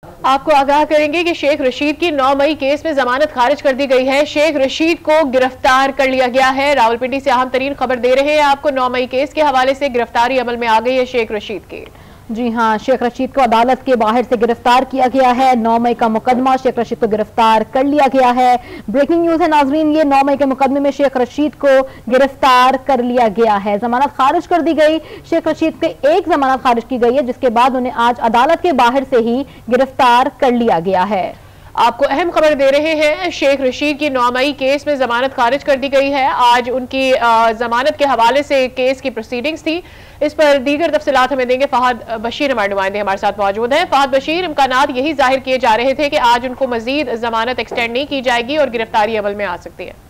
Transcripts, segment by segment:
आपको आगाह करेंगे कि शेख रशीद की 9 मई केस में जमानत खारिज कर दी गई है। शेख रशीद को गिरफ्तार कर लिया गया है। रावलपिंडी से अहम तरीन खबर दे रहे हैं आपको। 9 मई केस के हवाले से गिरफ्तारी अमल में आ गई है शेख रशीद की। जी हाँ, शेख रशीद को अदालत के बाहर से गिरफ्तार किया गया है। 9 मई का मुकदमा, शेख रशीद को गिरफ्तार कर लिया गया है। ब्रेकिंग न्यूज है नाजरीन, ये 9 मई के मुकदमे में शेख रशीद को गिरफ्तार कर लिया गया है। जमानत खारिज कर दी गई। शेख रशीद के एक जमानत खारिज की गई है, जिसके बाद उन्हें आज अदालत के बाहर से ही गिरफ्तार कर लिया गया है। आपको अहम खबर दे रहे हैं, शेख रशीद की 9 मई केस में जमानत खारिज कर दी गई है। आज उनकी जमानत के हवाले से केस की प्रोसीडिंग्स थी। इस पर दीगर तफसीलात हमें देंगे फहद बशीर, हमारे नुमाइंदे हमारे साथ मौजूद हैं। फहद बशीर, इम्कानात यही जाहिर किए जा रहे थे कि आज उनको मजीद जमानत एक्सटेंड नहीं की जाएगी और गिरफ्तारी अमल में आ सकती है।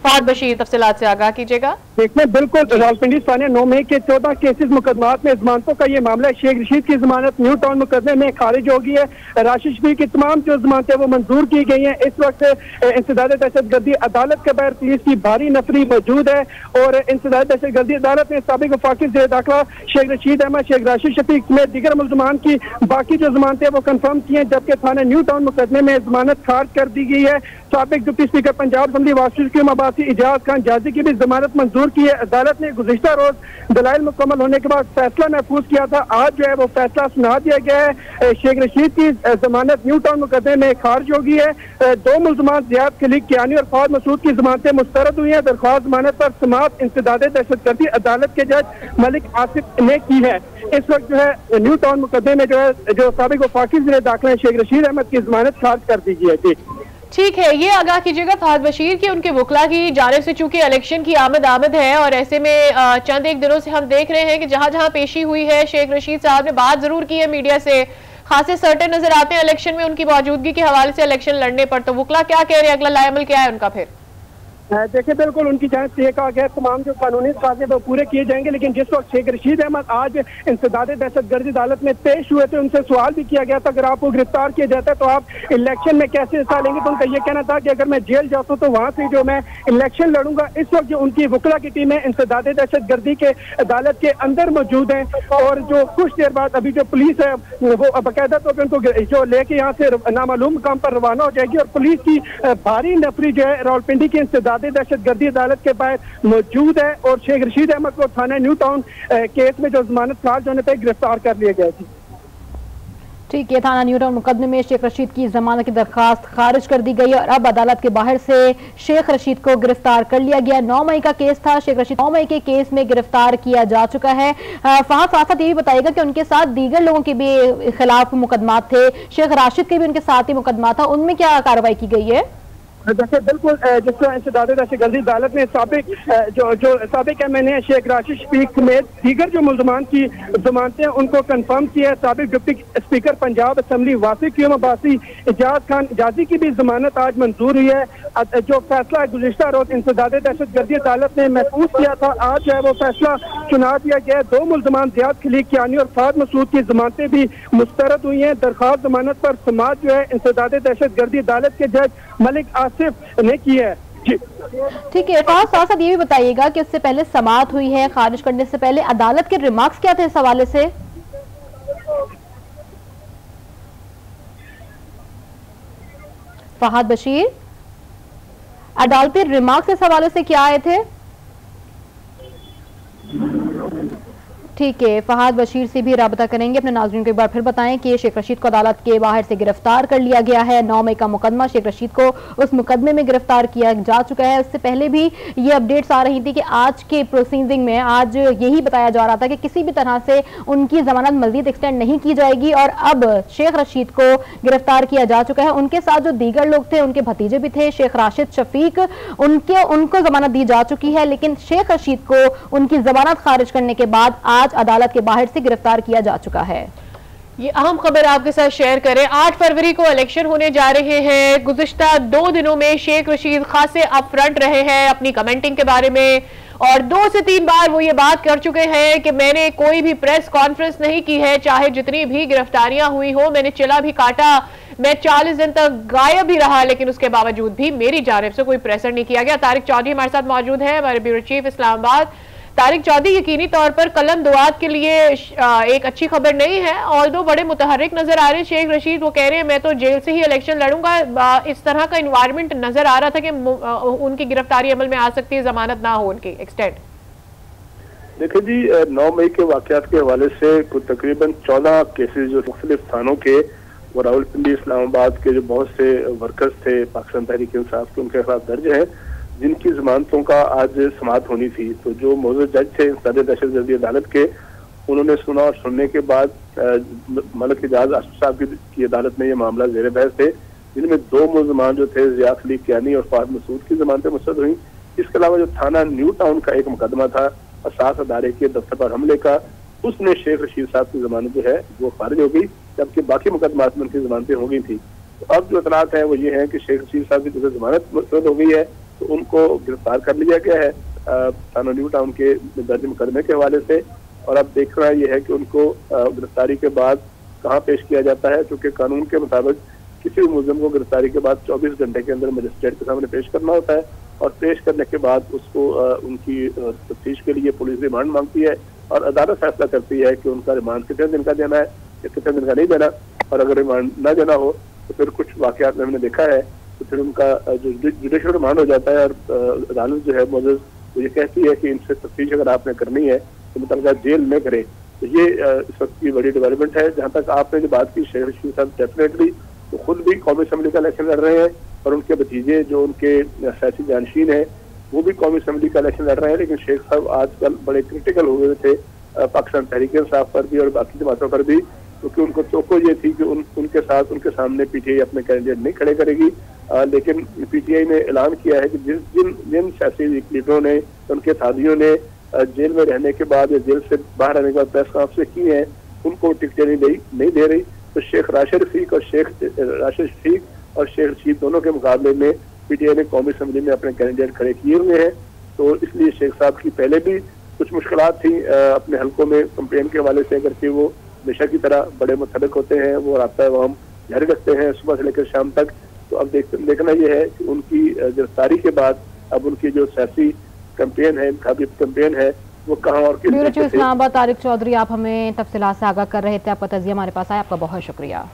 फहद बशीर, तफसीलात से आगाह कीजिएगा। देखिए, बिल्कुल रावलपिंडी थाने 9 मई के 14 केसेस मुकदमात में जमानतों का ये मामला है। शेख रशीद की जमानत न्यू टाउन मुकदमे में खारिज हो गई है। राशिद शफीक की तमाम जो जमानतें वो मंजूर की गई हैं। इस वक्त इंसदाद दहशतगर्दी अदालत के बाहर पुलिस की भारी नफरी मौजूद है और इंसदाद दहशतगर्दी अदालत ने साबिक वफाकी ज़ेर दाखिला शेख रशीद अहमद, शेख राशिद शफीक समेत दीगर मुल्ज़मान की बाकी जो जमानतें वो कन्फर्म की हैं, जबकि थाना न्यू टाउन मुकदमे में जमानत खारिज कर दी गई है। साबिक deputy speaker Punjab assembly Wasif Abbasi Ijaz Khan Jaji की भी जमानत मंजूर की है। अदालत ने गुज़िश्ता रोज दलाइल मुकम्मल होने के बाद फैसला महफूज किया था। आज जो है वो फैसला सुना दिया गया है। शेख रशीद की जमानत न्यू टाउन मुकदमे में खारिज हो गई है। 2 मुल्ज़मान ज़ियाद खलीक कियानी और फवाद मसूद की जमानतें मुस्तरद हुई हैं। दरख्वास्त जमानत पर समाअत इंसदाद दहशतगर्दी अदालत के जज मलिक आसिफ ने की है। इस वक्त जो है न्यू टाउन मुकदमे में जो साबिक वफाकी ज़ेर दाखिला शेख रशीद अहमद की जमानत खारिज कर दी गई है। जी ठीक है, ये आगाह कीजिएगा फहद बशीर की उनके वकला की जानिब से चूंकि इलेक्शन की आमद है और ऐसे में चंद एक दिनों से हम देख रहे हैं कि जहां जहां पेशी हुई है शेख रशीद साहब ने बात जरूर की है मीडिया से, खासे सर्टेन नजर आते हैं इलेक्शन में उनकी मौजूदगी के हवाले से इलेक्शन लड़ने पर। तो वकला क्या कह रहे हैं, अगला लाएमल क्या है उनका? फिर देखिए, बिल्कुल उनकी जांच से कहा गया तमाम जो कानूनी तकाज़े वो पूरे किए जाएंगे। लेकिन जिस वक्त शेख रशीद अहमद आज इंसदाद दहशतगर्दी अदालत में पेश हुए थे, उनसे सवाल भी किया गया था अगर आपको गिरफ्तार किया जाता है तो आप इलेक्शन में कैसे हिस्सा लेंगे। तो उनका ये कहना था कि अगर मैं जेल जाता हूँ तो वहाँ से जो मैं इलेक्शन लड़ूंगा। इस वक्त जो उनकी वकला की टीम है इंसदाद दहशतगर्दी के अदालत के अंदर मौजूद है और जो कुछ देर बाद अभी जो पुलिस है वो बाकायदा तौर पर उनको जो लेके यहाँ से नामालूम काम पर रवाना हो जाएगी। और पुलिस की भारी नफरी जो है रावलपिंडी की इंसदाद दहशतगर्दी अदालत के बाहर मौजूद है और शेख रशीद अहमद को थाना न्यू टाउन केस में जो जमानत खारिज होने पर गिरफ्तार कर लिया गया थी। ठीक है, थाना न्यू टाउन मुकदमे में शेख रशीद की जमानत की दरखास्त खारिज कर दी गई और अब अदालत के बाहर से शेख रशीद को गिरफ्तार कर लिया गया। 9 मई का केस था, शेख रशीद 9 मई के केस में गिरफ्तार किया जा चुका है। फहद, साथ ये भी बताइएगा कि उनके साथ दीगर लोगों के भी खिलाफ मुकदमात थे, शेख राशिद के भी उनके साथ ही मुकदमा था, उनमें क्या कार्रवाई की गई है? देखिए, बिल्कुल जिस तरह इंसदाद दहशतगर्दी अदालत ने साबिक एमएनए शेख राशिद शफीक समेत दीगर जो मुल्ज़मान की जमानतें उनको कन्फर्म किया है। साबिक deputy speaker Punjab assembly Wasif Abbasi Ijaz Khan Jaji की भी जमानत आज मंजूर हुई है। जो फैसला गुज़िश्ता रोज इंसदाद दहशतगर्दी अदालत ने महफूज किया था, आज जो है वो फैसला सुना दिया गया है। 2 मुल्ज़मान ज़ियाद खलीक कियानी और फवाद मसूद की जमानतें भी मुस्तरद हुई हैं। दरख्वास्त जमानत पर समाअत जो है इंसदाद दहशतगर्दी अदालत के जज मलिक आसिफ ने की है। जी ठीक है, साथ साथ ये भी बताइएगा कि उससे पहले समाअत हुई है, खारिज करने से पहले अदालत के रिमार्क्स क्या थे इस हवाले से? फहद बशीर, अदालती रिमार्क्स इस हवाले से क्या आए थे? ठीक है, फहद बशीर से भी राबता करेंगे। अपने नाज़रीन को एक बार फिर बताएं कि शेख रशीद को अदालत के बाहर से गिरफ्तार कर लिया गया है। 9 मई का मुकदमा, शेख रशीद को उस मुकदमे में गिरफ्तार किया जा चुका है। उससे पहले भी ये अपडेट्स आ रही थी कि आज के प्रोसीडिंग में आज यही बताया जा रहा था कि किसी भी तरह से उनकी जमानत मजीद एक्सटेंड नहीं की जाएगी और अब शेख रशीद को गिरफ्तार किया जा चुका है। उनके साथ जो दीगर लोग थे, उनके भतीजे भी थे शेख राशिद शफीक, उनको जमानत दी जा चुकी है। लेकिन शेख रशीद को उनकी जमानत खारिज करने के बाद आज अदालत के बाहर से गिरफ्तार किया जा चुका है। ये अहम खबर आपके साथ शेयर करें। 8 फरवरी को इलेक्शन होने जा रहे हैं। गुज़िश्ता 2 दिनों में शेख रशीद खासे अपफ्रंट रहे हैं अपनी कमेंटिंग के बारे में और 2 से 3 बार वो ये बात कर चुके हैं कि मैंने कोई भी प्रेस कॉन्फ्रेंस नहीं की है, चाहे जितनी भी गिरफ्तारियां हुई हो, मैंने चिला भी काटा, मैं 40 दिन तक गायब ही रहा, लेकिन उसके बावजूद भी मेरी जानिब से कोई प्रेशर नहीं किया गया। तारिक चौधरी हमारे साथ मौजूद है, हमारे ब्यूरो चीफ इस्लामाबाद। तारिक चौधरी, यकीनी तौर पर कलम दुआत के लिए एक अच्छी खबर नहीं है। ऑल्दो बड़े मुतहर्रिक नजर आ रहे हैं शेख रशीद, वो कह रहे हैं मैं तो जेल से ही इलेक्शन लड़ूंगा। इस तरह का इन्वायरमेंट नजर आ रहा था कि उनकी गिरफ्तारी अमल में आ सकती है, जमानत ना हो उनकी एक्सटेंड। देखिए जी, 9 मई के वाकयात के हवाले से तकरीबन 14 केसेस जो मुख्तलिफ थानों के और रावलपिंडी इस्लामाबाद के जो बहुत से वर्कर्स थे पाकिस्तान तहरीक इंसाफ के, उनके खिलाफ दर्ज है, जिनकी जमानतों का आज समाअत होनी थी। तो जो मौजूद जज थे सदर दहशतगर्दी अदालत के, उन्होंने सुना और सुनने के बाद मलिक एजाज आसिफ साहब की अदालत में ये मामला जेर बहस थे, जिनमें 2 मुलजमान जो थे जियाद अली कियानी और फहद मसूद की जमानतें मुस्तरद हुई। इसके अलावा जो थाना न्यू टाउन का एक मुकदमा था असास अदारे के दफ्तर पर हमले का, उसमें शेख रशीद साहब की जमानत जो है वो खारिज हो गई, जबकि बाकी मुकदमात में उनकी जमानतें हो गई थी। तो अब जो इतलात है वो ये है कि शेख रशीद साहब की जो जमानत मुस्तरद हो गई है, तो उनको गिरफ्तार कर लिया गया है थाना न्यू टाउन के दर्ज मुकदमे के हवाले से। और अब देखना यह है कि उनको गिरफ्तारी के बाद कहाँ पेश किया जाता है, क्योंकि कानून के मुताबिक किसी भी मुलजिम को गिरफ्तारी के बाद 24 घंटे के अंदर मजिस्ट्रेट के सामने पेश करना होता है, और पेश करने के बाद उसको उनकी तफ्तीश के लिए पुलिस रिमांड मांगती है और अदालत फैसला करती है कि उनका रिमांड कितने दिन का देना है या कितने दिन का नहीं देना। और अगर रिमांड ना देना हो तो फिर कुछ वाकयात में हमने देखा है तो फिर उनका जो जुडिशल रिमांड हो जाता है, और अदालत जो है मौजूद वो ये कहती है कि इनसे तफ्तीश अगर आपने करनी है तो मतलब जेल में करे। तो ये इस वक्त की बड़ी डेवलपमेंट है। जहाँ तक आपने जो बात की शेख रशीद साहब डेफिनेटली तो खुद भी कौमी असम्बली का इलेक्शन लड़ रहे हैं, और उनके भतीजे जो उनके सियासी जानशीन है वो भी कौमी असम्बली का इलेक्शन लड़ रहे हैं। लेकिन शेख साहब आजकल बड़े क्रिटिकल हो गए थे पाकिस्तान तहरीक इंसाफ पर भी और बाकी जमातों पर भी, क्योंकि उनको तोको ये थी कि उनके साथ उनके सामने पीटीआई अपने कैंडिडेट नहीं खड़े करेगी। लेकिन पीटीआई ने ऐलान किया है कि जिन सियासी लीडरों ने, उनके साथियों ने जेल में रहने के बाद या जेल से बाहर आने के बाद प्रेस कॉन्फ्रेंस की है, उनको टिकटें नहीं दे रही। तो शेख राशिद शफीक और शेख रशीद दोनों के मुकाबले में पीटीआई ने कौमी असम्बली में अपने कैंडिडेट खड़े किए हुए हैं। तो इसलिए शेख साहब की पहले भी कुछ मुश्किलात थी अपने हल्कों में कंपेन के हवाले से, करके वो हमेशा की तरह बड़े मुतहर्रिक होते हैं, वो रास्ता हम जारी रखते हैं सुबह से लेकर शाम तक। तो अब देखना यह है कि उनकी गिरफ्तारी के बाद अब उनकी जो सियासी कैंपेन है, इंतखाबी कैंपेन है, वो कहाँ और किस इस्लामाबाद तारिक चौधरी, आप हमें तफसीलात से आगाह कर रहे थे, आपका तजिया हमारे पास आया, आपका बहुत शुक्रिया।